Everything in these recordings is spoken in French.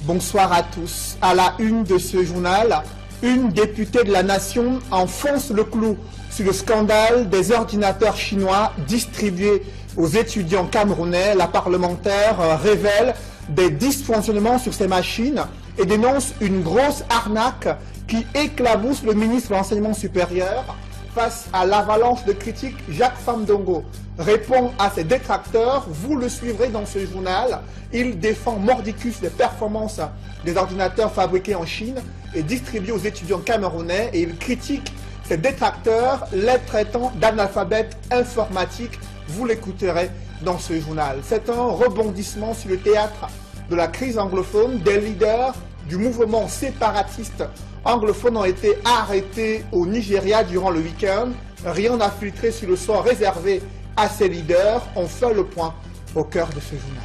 Bonsoir à tous. À la une de ce journal, une députée de la nation enfonce le clou sur le scandale des ordinateurs chinois distribués aux étudiants camerounais. La parlementaire révèle des dysfonctionnements sur ces machines et dénonce une grosse arnaque qui éclabousse le ministre de l'Enseignement supérieur. Face à l'avalanche de critiques, Jacques Famdongo répond à ses détracteurs. Vous le suivrez dans ce journal. Il défend mordicus les performances des ordinateurs fabriqués en Chine et distribués aux étudiants camerounais. Et il critique ses détracteurs, les traitant d'analphabètes informatiques. Vous l'écouterez dans ce journal. C'est un rebondissement sur le théâtre de la crise anglophone. Des leaders du mouvement séparatiste anglophone ont été arrêtés au Nigeria durant le week-end. Rien n'a filtré sur le sort réservé à ces leaders. On fait le point au cœur de ce journal.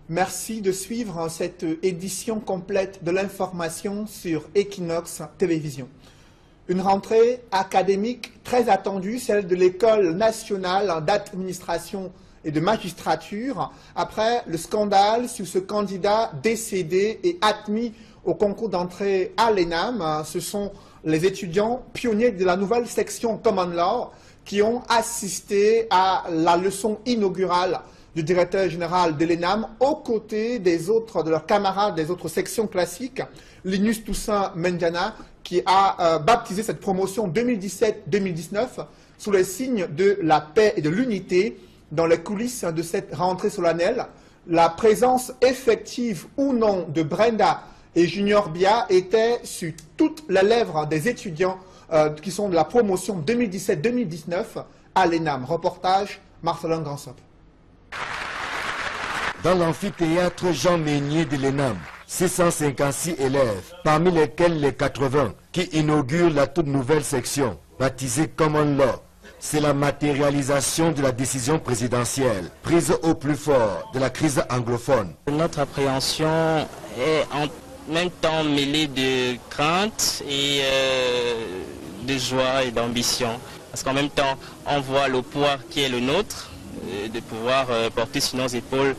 Merci de suivre cette édition complète de l'information sur Equinox Télévision. Une rentrée académique très attendue, celle de l'École nationale d'administration et de magistrature, après le scandale sur ce candidat décédé et admis au concours d'entrée à l'ENAM. Ce sont les étudiants pionniers de la nouvelle section Common Law qui ont assisté à la leçon inaugurale du directeur général de l'ENAM, aux côtés des autres, de leurs camarades des autres sections classiques, Linus Toussaint Mendiana, qui a baptisé cette promotion 2017-2019 sous les signes de la paix et de l'unité. Dans les coulisses de cette rentrée solennelle, la présence effective ou non de Brenda et Junior Bia était sur toutes les lèvres des étudiants qui sont de la promotion 2017-2019 à l'ENAM. Reportage Marcelin Gransop. Dans l'amphithéâtre Jean Meignier de l'ENAM, 656 élèves, parmi lesquels les 80 qui inaugurent la toute nouvelle section, baptisée Common Law. C'est la matérialisation de la décision présidentielle, prise au plus fort de la crise anglophone. Notre appréhension est en même temps mêlée de crainte et de joie et d'ambition. Parce qu'en même temps, on voit le pouvoir qui est le nôtre, de pouvoir porter sur nos épaules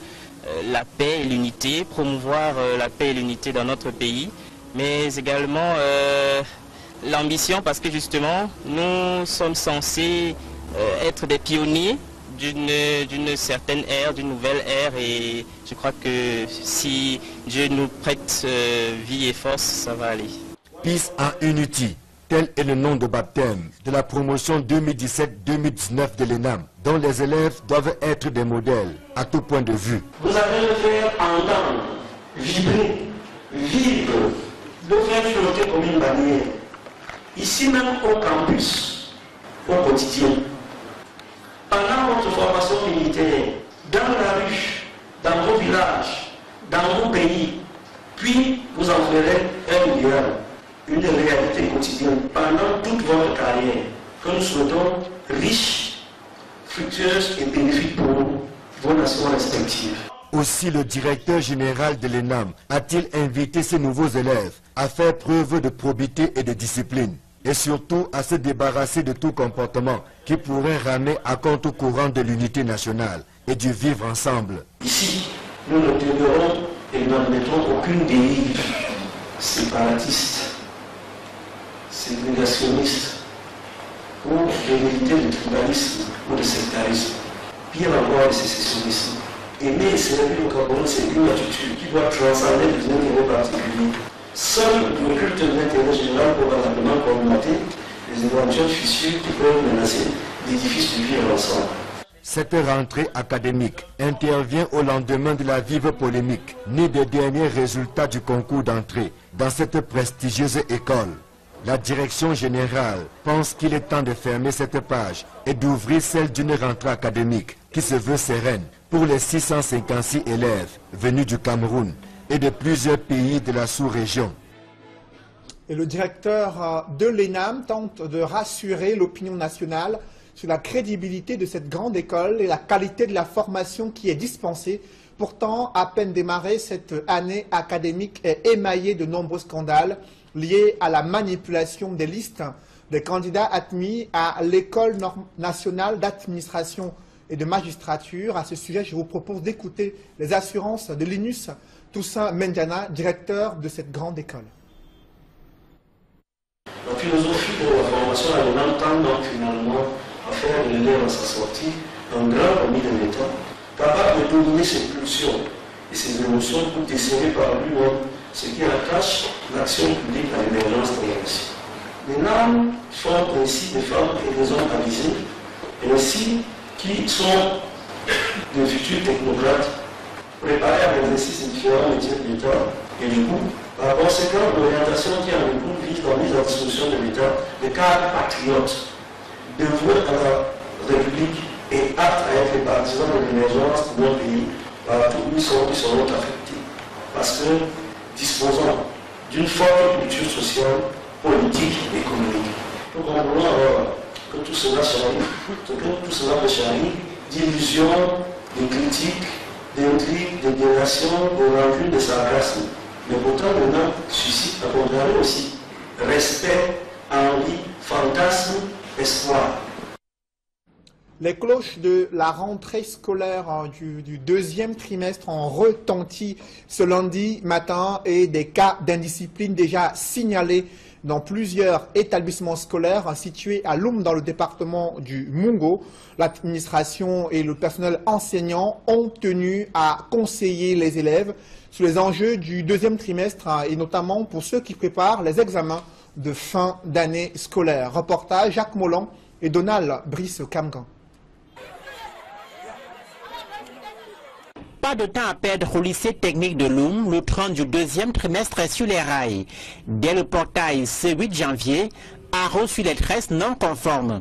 la paix et l'unité, promouvoir la paix et l'unité dans notre pays, mais également l'ambition parce que justement nous sommes censés être des pionniers d'une certaine ère, d'une nouvelle ère, et je crois que si Dieu nous prête vie et force, ça va aller. Peace and Unity, tel est le nom de baptême de la promotion 2017-2019 de l'ENAM, dont les élèves doivent être des modèles à tout point de vue. Vous allez le faire entendre, vibrer, vivre, le faire flotter comme une bannière. Ici même au campus, au quotidien, pendant votre formation militaire, dans la rue, dans vos villages, dans vos pays, puis vous en ferez un idéal, une réalité quotidienne pendant toute votre carrière que nous souhaitons riche, fructueuse et bénéfique pour vos nations respectives. Aussi, le directeur général de l'ENAM a-t-il invité ses nouveaux élèves à faire preuve de probité et de discipline, et surtout à se débarrasser de tout comportement qui pourrait ramener à contre-courant de l'unité nationale et du vivre ensemble. Ici, nous ne tolérons et n'admettrons aucune dérive séparatiste, ségrégationniste ou de vérité de tribalisme ou de sectarisme, pire encore de sécessionnisme. Aimer et servir le Cameroun, c'est une attitude qui doit transcender les intérêts particuliers. Seul le culte de l'intérêt général pour valablement commander les éventuelles fissures qui peuvent menacer l'édifice du vivre ensemble. Cette rentrée académique intervient au lendemain de la vive polémique, née des derniers résultats du concours d'entrée dans cette prestigieuse école. La direction générale pense qu'il est temps de fermer cette page et d'ouvrir celle d'une rentrée académique qui se veut sereine pour les 656 élèves venus du Cameroun et de plusieurs pays de la sous-région. Et le directeur de l'ENAM tente de rassurer l'opinion nationale sur la crédibilité de cette grande école et la qualité de la formation qui est dispensée Pourtant, à peine démarrée, cette année académique est émaillée de nombreux scandales liés à la manipulation des listes des candidats admis à l'École nationale d'administration et de magistrature. À ce sujet, je vous propose d'écouter les assurances de Linus Toussaint Mendiana, directeur de cette grande école. La philosophie de la formation allemande tend donc finalement à faire de l'élève à sa sortie un grand ami de l'État, capable de dominer ses pulsions et ses émotions pour déceler par lui-même ce qui attache l'action publique à l'émergence de la Russie. Les normes sont ainsi des femmes et des hommes avisés, et aussi qui sont de futurs technocrates préparés à l'exercice de différents métiers de l'État. Et du coup, par conséquent, l'orientation qui en découle vise la mise à disposition de l'État des cadres patriotes, dévoués à la République et aptes à être les partisans de l'émergence de notre pays partout où ils seront affectés. Parce que disposant d'une forte culture sociale, politique et économique. Nous comprenons alors que tout cela peut charrier d'illusions, de critiques, d'intrigues, de délations, de rancunes, de sarcasme. Mais pourtant, le nom suscite à contrario aussi respect, envie, fantasme, espoir. Les cloches de la rentrée scolaire du deuxième trimestre ont retenti ce lundi matin et des cas d'indiscipline déjà signalés dans plusieurs établissements scolaires situés à Loum dans le département du Mungo. L'administration et le personnel enseignant ont tenu à conseiller les élèves sur les enjeux du deuxième trimestre et notamment pour ceux qui préparent les examens de fin d'année scolaire. Reportage Jacques Molland et Donald Brice-Camgan. Pas de temps à perdre au lycée technique de Loum, le train du deuxième trimestre est sur les rails. Dès le portail ce 8 janvier, a reçu les tresses non conformes.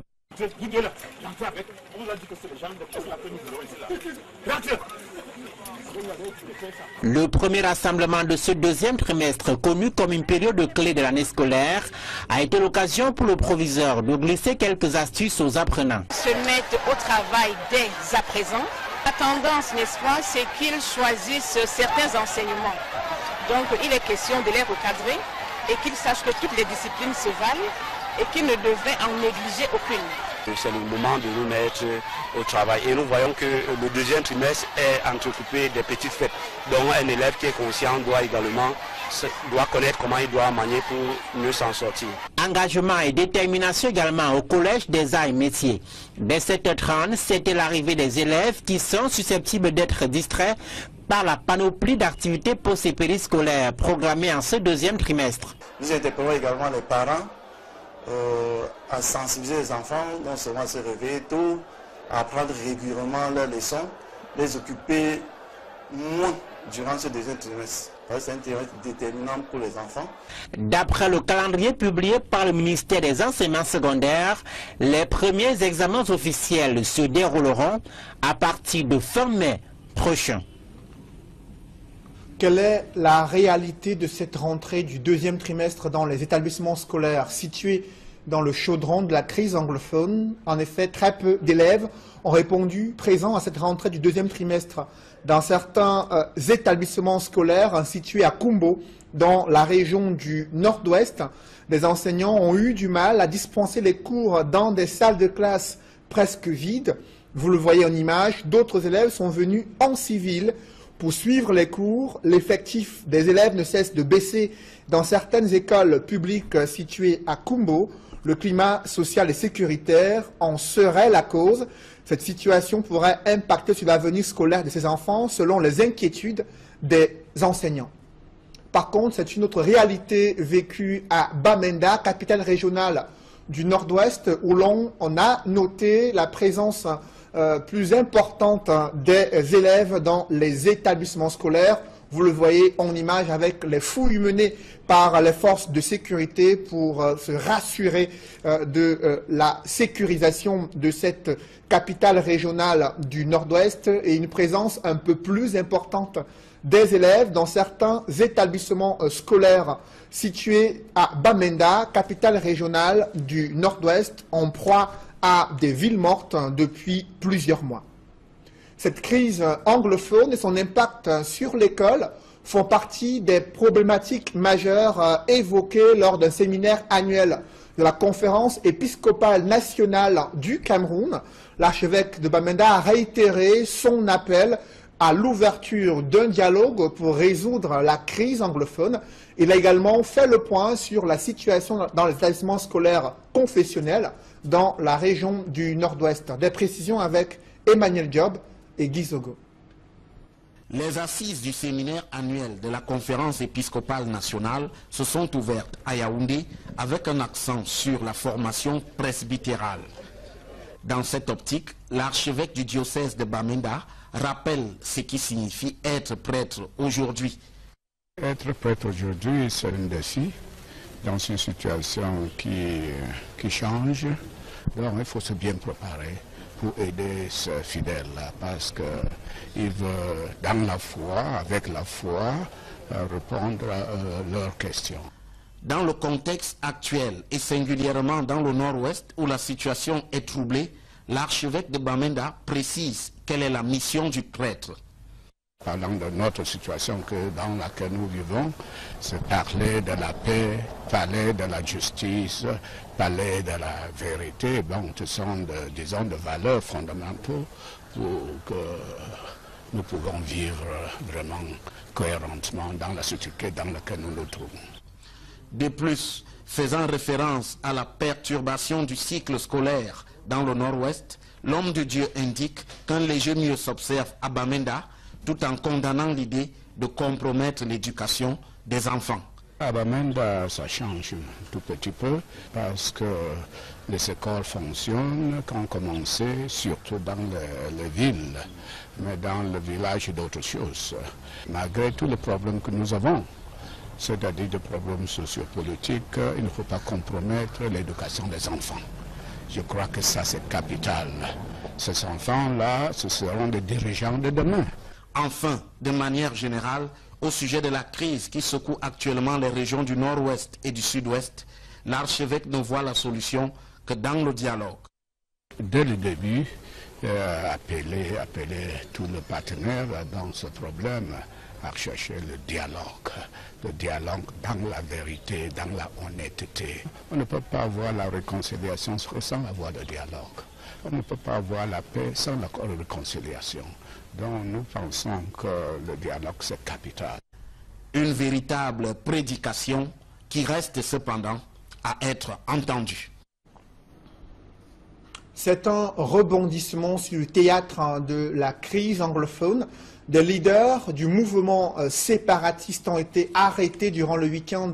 Le premier rassemblement de ce deuxième trimestre, connu comme une période clé de l'année scolaire, a été l'occasion pour le proviseur de glisser quelques astuces aux apprenants. Se mettre au travail dès à présent. La tendance, n'est-ce pas, c'est qu'ils choisissent certains enseignements. Donc, il est question de les recadrer et qu'ils sachent que toutes les disciplines se valent et qu'ils ne devraient en négliger aucune. C'est le moment de nous mettre au travail et nous voyons que le deuxième trimestre est entrecoupé des petites fêtes. Donc, un élève qui est conscient doit connaître comment il doit manier pour mieux s'en sortir. Engagement et détermination également au Collège des Arts et Métiers. Dès 7h30, c'était l'arrivée des élèves qui sont susceptibles d'être distraits par la panoplie d'activités post- et périscolaires programmées en ce deuxième trimestre. Nous interpellons également les parents à sensibiliser les enfants, non seulement à se réveiller tôt, à apprendre régulièrement leurs leçons, les occuper moins durant ce deuxième trimestre. C'est un trimestre déterminant pour les enfants. D'après le calendrier publié par le ministère des Enseignements secondaires, les premiers examens officiels se dérouleront à partir de fin mai prochain. Quelle est la réalité de cette rentrée du deuxième trimestre dans les établissements scolaires situés dans le chaudron de la crise anglophone? En effet, très peu d'élèves ont répondu présents à cette rentrée du deuxième trimestre. Dans certains établissements scolaires situés à Kumbo, dans la région du nord-ouest, des enseignants ont eu du mal à dispenser les cours dans des salles de classe presque vides. Vous le voyez en image, d'autres élèves sont venus en civil pour suivre les cours. L'effectif des élèves ne cesse de baisser dans certaines écoles publiques situées à Kumbo. Le climat social et sécuritaire en serait la cause. Cette situation pourrait impacter sur l'avenir scolaire de ces enfants selon les inquiétudes des enseignants. Par contre, c'est une autre réalité vécue à Bamenda, capitale régionale du nord-ouest, où l'on a noté la présence plus importante des élèves dans les établissements scolaires. Vous le voyez en image avec les fouilles menées par les forces de sécurité pour se rassurer de la sécurisation de cette capitale régionale du nord-ouest et une présence un peu plus importante des élèves dans certains établissements scolaires situés à Bamenda, capitale régionale du nord-ouest, en proie à des villes mortes depuis plusieurs mois. Cette crise anglophone et son impact sur l'école font partie des problématiques majeures évoquées lors d'un séminaire annuel de la conférence épiscopale nationale du Cameroun. L'archevêque de Bamenda a réitéré son appel à l'ouverture d'un dialogue pour résoudre la crise anglophone. Il a également fait le point sur la situation dans les établissements scolaires confessionnels dans la région du Nord-Ouest. Des précisions avec Emmanuel Diop et Guy Zogo. Les assises du séminaire annuel de la conférence épiscopale nationale se sont ouvertes à Yaoundé avec un accent sur la formation presbytérale. Dans cette optique, l'archevêque du diocèse de Bamenda rappelle ce qui signifie être prêtre aujourd'hui. Être prêtre aujourd'hui, c'est un défi dans une situation qui change. Donc il faut se bien préparer pour aider ces fidèles-là parce qu'ils veulent, dans la foi, avec la foi, répondre à leurs questions. Dans le contexte actuel et singulièrement dans le Nord-Ouest où la situation est troublée, l'archevêque de Bamenda précise quelle est la mission du prêtre. Parlant de notre situation dans laquelle nous vivons, c'est parler de la paix, parler de la justice, parler de la vérité. Bon, ce sont, disons, de valeurs fondamentales pour que nous pouvons vivre vraiment cohérentement dans la société dans laquelle nous nous trouvons. De plus, faisant référence à la perturbation du cycle scolaire dans le Nord-Ouest, l'homme de Dieu indique qu'un léger mieux s'observe à Bamenda, tout en condamnant l'idée de compromettre l'éducation des enfants. À Bamenda, ça change un tout petit peu parce que les écoles fonctionnent quand commencé, surtout dans les villes, mais dans le village d'autres choses. Malgré tous les problèmes que nous avons, c'est-à-dire des problèmes sociopolitiques, il ne faut pas compromettre l'éducation des enfants. Je crois que ça c'est capital. Ces enfants-là, ce seront des dirigeants de demain. Enfin, de manière générale, au sujet de la crise qui secoue actuellement les régions du Nord-Ouest et du Sud-Ouest, l'archevêque ne voit la solution que dans le dialogue. Dès le début, appeler tous les partenaires dans ce problème à chercher le dialogue dans la vérité, dans la honnêteté. On ne peut pas avoir la réconciliation sans avoir le dialogue. On ne peut pas avoir la paix sans la réconciliation. Donc nous pensons que le dialogue c'est capital. Une véritable prédication qui reste cependant à être entendue. C'est un rebondissement sur le théâtre de la crise anglophone. Des leaders du mouvement séparatiste ont été arrêtés durant le week-end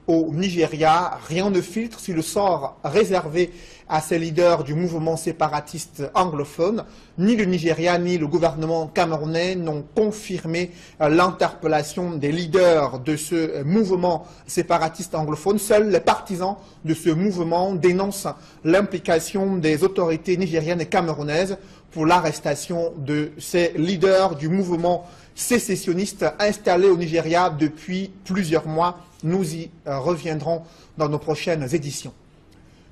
au Nigeria. Rien ne filtre sur le sort réservé à ces leaders du mouvement séparatiste anglophone. Ni le Nigeria ni le gouvernement camerounais n'ont confirmé l'interpellation des leaders de ce mouvement séparatiste anglophone. Seuls les partisans de ce mouvement dénoncent l'implication des autorités nigériennes et camerounaises pour l'arrestation de ces leaders du mouvement sécessionniste installé au Nigeria depuis plusieurs mois. Nous y reviendrons dans nos prochaines éditions.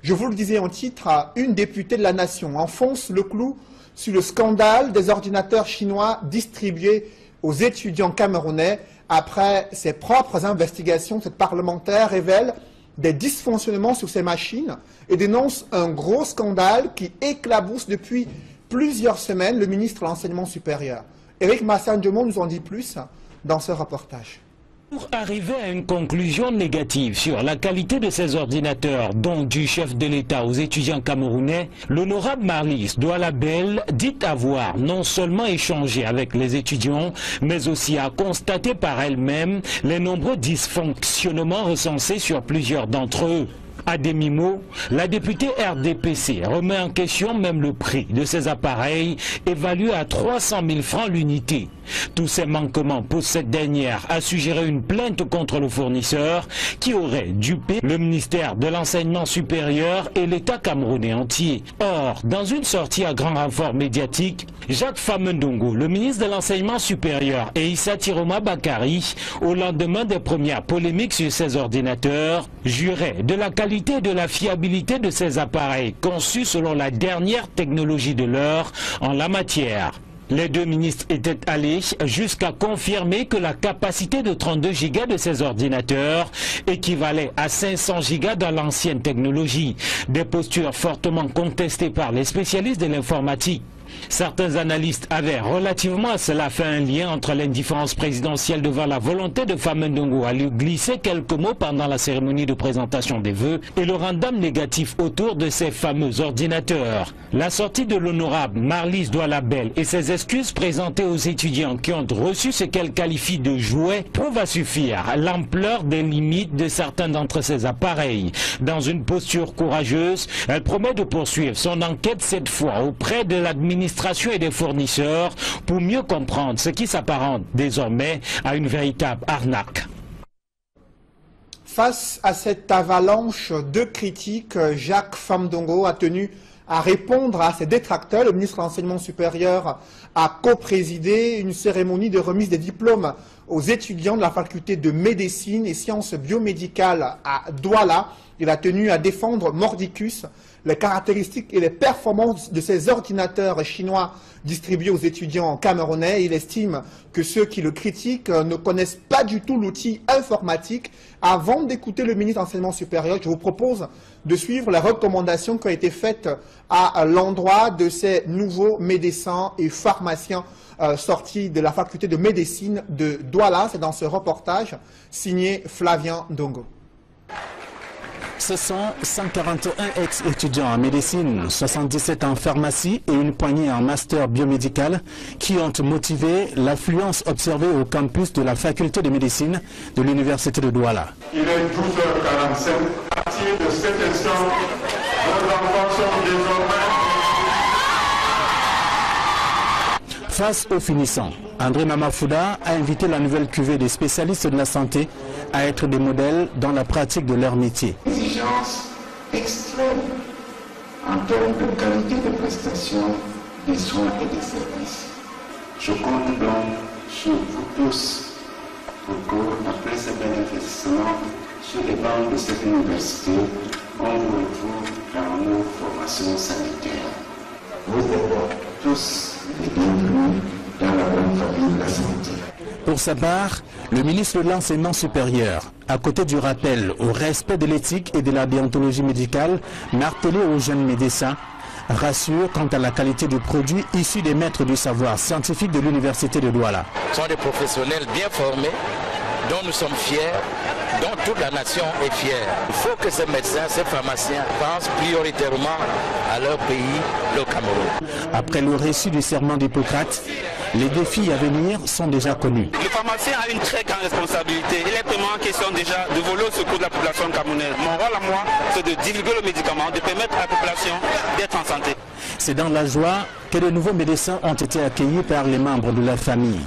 Je vous le disais en titre, une députée de la nation enfonce le clou sur le scandale des ordinateurs chinois distribués aux étudiants camerounais. Après ses propres investigations, cette parlementaire révèle des dysfonctionnements sur ces machines et dénonce un gros scandale qui éclabousse depuis plusieurs semaines le ministre de l'Enseignement supérieur. Éric Massan-Diomon nous en dit plus dans ce reportage. Pour arriver à une conclusion négative sur la qualité de ces ordinateurs, dont du chef de l'État aux étudiants camerounais, l'honorable Marlis Doualabel dit avoir non seulement échangé avec les étudiants, mais aussi a constaté par elle-même les nombreux dysfonctionnements recensés sur plusieurs d'entre eux. À demi-mot, la députée RDPC remet en question même le prix de ces appareils évalué à 300 000 francs l'unité. Tous ces manquements poussent cette dernière à suggérer une plainte contre le fournisseur qui aurait dupé le ministère de l'Enseignement supérieur et l'État camerounais entier. Or, dans une sortie à grand renfort médiatique, Jacques Famendongo, le ministre de l'Enseignement supérieur, et Issa Tiroma Bakari, au lendemain des premières polémiques sur ces ordinateurs, juraient de la qualité et de la fiabilité de ces appareils conçus selon la dernière technologie de l'heure en la matière. Les deux ministres étaient allés jusqu'à confirmer que la capacité de 32 Go de ces ordinateurs équivalait à 500 Go dans l'ancienne technologie. Des postures fortement contestées par les spécialistes de l'informatique. Certains analystes avaient relativement à cela fait un lien entre l'indifférence présidentielle devant la volonté de Famin Ndongo à lui glisser quelques mots pendant la cérémonie de présentation des vœux et le rendement négatif autour de ces fameux ordinateurs. La sortie de l'honorable Marlys Douala Bell et ses excuses présentées aux étudiants qui ont reçu ce qu'elle qualifie de jouet prouvent à suffire l'ampleur des limites de certains d'entre ces appareils. Dans une posture courageuse, elle promet de poursuivre son enquête cette fois auprès de l'administration et des fournisseurs pour mieux comprendre ce qui s'apparente désormais à une véritable arnaque. Face à cette avalanche de critiques, Jacques Famdongo a tenu à répondre à ses détracteurs. Le ministre de l'Enseignement supérieur a co-présidé une cérémonie de remise des diplômes aux étudiants de la faculté de médecine et sciences biomédicales à Douala. Il a tenu à défendre mordicus les caractéristiques et les performances de ces ordinateurs chinois distribués aux étudiants camerounais. Il estime que ceux qui le critiquent ne connaissent pas du tout l'outil informatique. Avant d'écouter le ministre de l'Enseignement supérieur, je vous propose de suivre les recommandations qui ont été faites à l'endroit de ces nouveaux médecins et pharmaciens sortis de la faculté de médecine de Douala. C'est dans ce reportage signé Flavien Ndongo. Ce sont 141 ex-étudiants en médecine, 77 en pharmacie et une poignée en master biomédical qui ont motivé l'affluence observée au campus de la faculté de médecine de l'université de Douala. Il est 12h45. À partir de cet instant, nos enfants sont désormais... Face aux finissants, André Mamafouda a invité la nouvelle cuvée des spécialistes de la santé à être des modèles dans la pratique de leur métier. Exigence extrême en termes de qualité de prestation des soins et des services. Je compte donc sur vous tous pour que, après ce bel investissement sur les bancs de cette université, on vous retrouve dans nos formations sanitaires. Vous êtes tous les bienvenus dans la bonne famille de la santé. Pour sa part, le ministre de l'Enseignement supérieur, à côté du rappel au respect de l'éthique et de la déontologie médicale, martelé aux jeunes médecins, rassure quant à la qualité du produit issu des maîtres du savoir scientifique de l'université de Douala. Ce sont des professionnels bien formés, dont nous sommes fiers, dont toute la nation est fière. Il faut que ces médecins, ces pharmaciens pensent prioritairement à leur pays, le Cameroun. Après le récit du serment d'Hippocrate, les défis à venir sont déjà connus. Le pharmacien a une très grande responsabilité. Il est vraiment en question déjà de voler au secours de la population camerounaise. Mon rôle à moi, c'est de divulguer le médicament, de permettre à la population d'être en santé. C'est dans la joie que de nouveaux médecins ont été accueillis par les membres de la famille.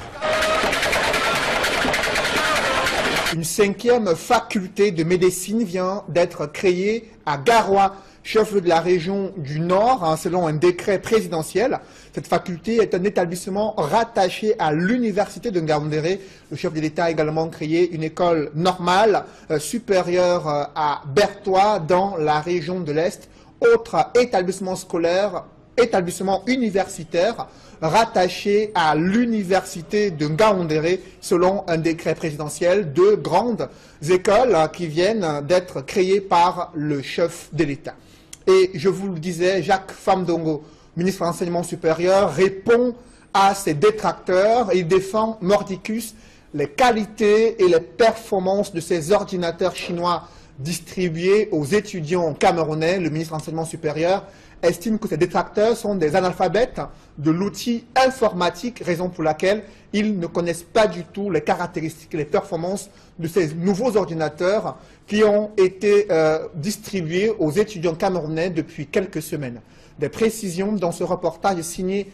Une 5e faculté de médecine vient d'être créée à Garoua, chef-lieu de la région du Nord, selon un décret présidentiel. Cette faculté est un établissement rattaché à l'université de Ngaoundéré. Le chef de l'État a également créé une école normale supérieure à Bertois dans la région de l'Est. Autre établissement scolaire, établissement universitaire rattaché à l'université de Ngaoundéré selon un décret présidentiel. Deux grandes écoles qui viennent d'être créées par le chef de l'État. Et je vous le disais, Jacques Famdongo, ministre de l'Enseignement supérieur, répond à ses détracteurs et il défend mordicus les qualités et les performances de ces ordinateurs chinois distribués aux étudiants camerounais. Le ministre de l'Enseignement supérieur estime que ces détracteurs sont des analphabètes de l'outil informatique, raison pour laquelle ils ne connaissent pas du tout les caractéristiques et les performances de ces nouveaux ordinateurs qui ont été distribués aux étudiants camerounais depuis quelques semaines. Des précisions dans ce reportage signé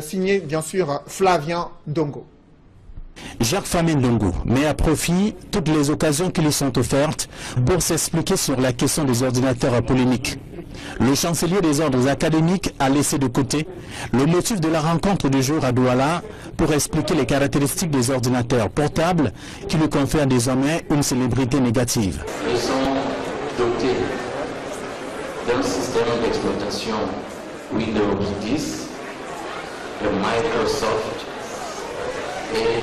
signé bien sûr Flavien Ndongo. Jacques Famin Ndongo met à profit toutes les occasions qui lui sont offertes pour s'expliquer sur la question des ordinateurs polémiques. Le chancelier des ordres académiques a laissé de côté le motif de la rencontre du jour à Douala pour expliquer les caractéristiques des ordinateurs portables qui lui confèrent désormais une célébrité négative. Ils sont dotés d'un système d'exploitation Windows 10 de Microsoft et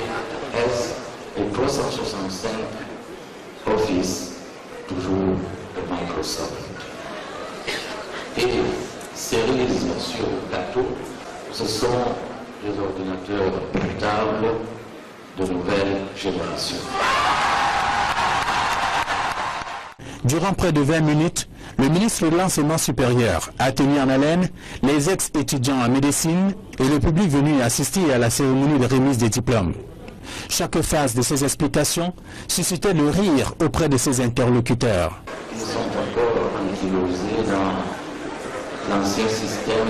S365 Office, toujours de Microsoft. Et cerise sur le plateau, ce sont les ordinateurs portables de nouvelle génération. Durant près de 20 minutes, le ministre de l'Enseignement supérieur a tenu en haleine les ex-étudiants en médecine et le public venu assister à la cérémonie de remise des diplômes. Chaque phase de ces explications suscitait le rire auprès de ses interlocuteurs. Ils sont encore ankylosés dans l'ancien système.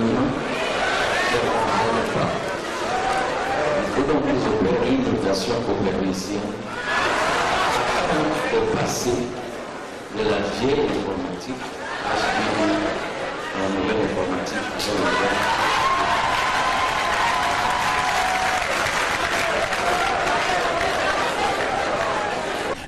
Il faut donc qu'ils opèrent une mutation copernicienne au passé de la vieille informatique à la nouvelle informatique.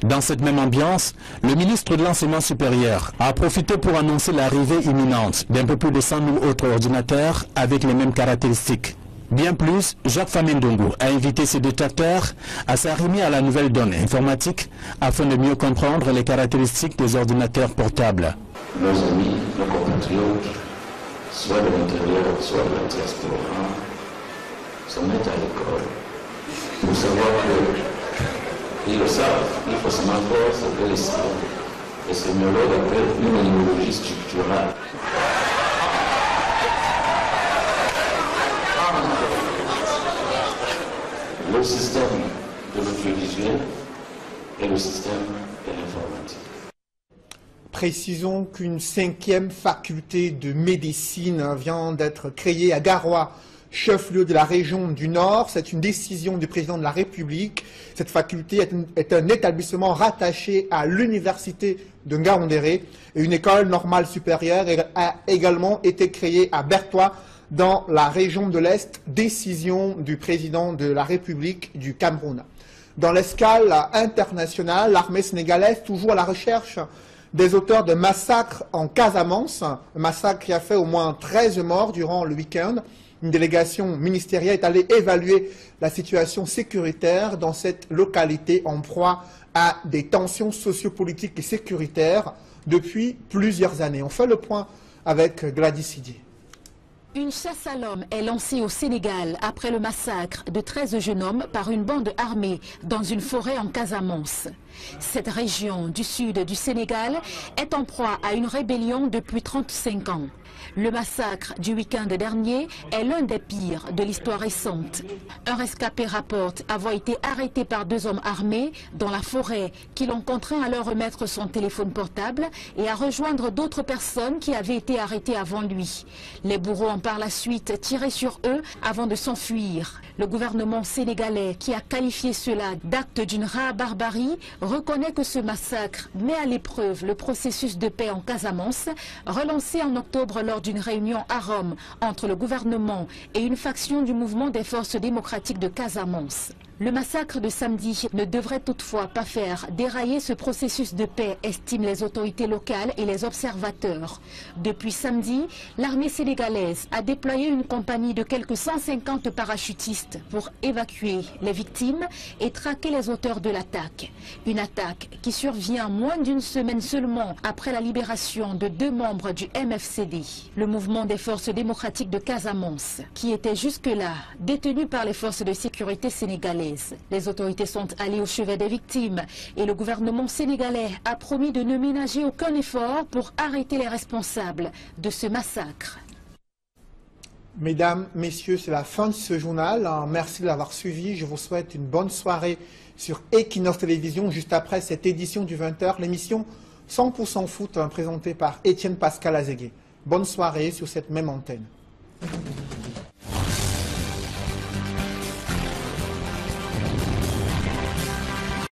Dans cette même ambiance, le ministre de l'Enseignement supérieur a profité pour annoncer l'arrivée imminente d'un peu plus de 100 000 autres ordinateurs avec les mêmes caractéristiques. Bien plus, Jacques Famendongo a invité ses détracteurs à s'arrimer à la nouvelle donne informatique afin de mieux comprendre les caractéristiques des ordinateurs portables. Nos amis, nos compatriotes, soit de l'intérieur, soit de la diaspora, se mettent à l'école pour savoir que, ils le savent, il faut seulement faire ce que les sémiologues appellent une immunologie structurale. Le système de l'audiovisuel et le système de l'informatique. Précisons qu'une 5e faculté de médecine vient d'être créée à Garoua, chef-lieu de la région du Nord. C'est une décision du président de la République. Cette faculté est un établissement rattaché à l'université de Ngaoundéré et une école normale supérieure a également été créée à Bertoua, dans la région de l'Est, décision du président de la République du Cameroun. Dans l'escale internationale, l'armée sénégalaise, toujours à la recherche des auteurs de massacres en Casamance, un massacre qui a fait au moins 13 morts durant le week-end. Une délégation ministérielle est allée évaluer la situation sécuritaire dans cette localité en proie à des tensions sociopolitiques et sécuritaires depuis plusieurs années. On fait le point avec Gladys Sidier. Une chasse à l'homme est lancée au Sénégal après le massacre de 13 jeunes hommes par une bande armée dans une forêt en Casamance. Cette région du sud du Sénégal est en proie à une rébellion depuis 35 ans. Le massacre du week-end dernier est l'un des pires de l'histoire récente. Un rescapé rapporte avoir été arrêté par 2 hommes armés dans la forêt qui l'ont contraint à leur remettre son téléphone portable et à rejoindre d'autres personnes qui avaient été arrêtées avant lui. Les bourreaux ont par la suite tiré sur eux avant de s'enfuir. Le gouvernement sénégalais, qui a qualifié cela d'acte d'une rare barbarie, reconnaît que ce massacre met à l'épreuve le processus de paix en Casamance, relancé en octobre lors d'une réunion à Rome entre le gouvernement et une faction du mouvement des forces démocratiques de Casamance. Le massacre de samedi ne devrait toutefois pas faire dérailler ce processus de paix, estiment les autorités locales et les observateurs. Depuis samedi, l'armée sénégalaise a déployé une compagnie de quelques 150 parachutistes pour évacuer les victimes et traquer les auteurs de l'attaque. Une attaque qui survient moins d'une semaine seulement après la libération de 2 membres du MFCD, le mouvement des forces démocratiques de Casamance, qui était jusque-là détenu par les forces de sécurité sénégalaises. Les autorités sont allées au chevet des victimes et le gouvernement sénégalais a promis de ne ménager aucun effort pour arrêter les responsables de ce massacre. Mesdames, Messieurs, c'est la fin de ce journal. Merci de l'avoir suivi. Je vous souhaite une bonne soirée sur Equinox Télévision juste après cette édition du 20h, l'émission 100% foot présentée par Étienne Pascal Azégué. Bonne soirée sur cette même antenne.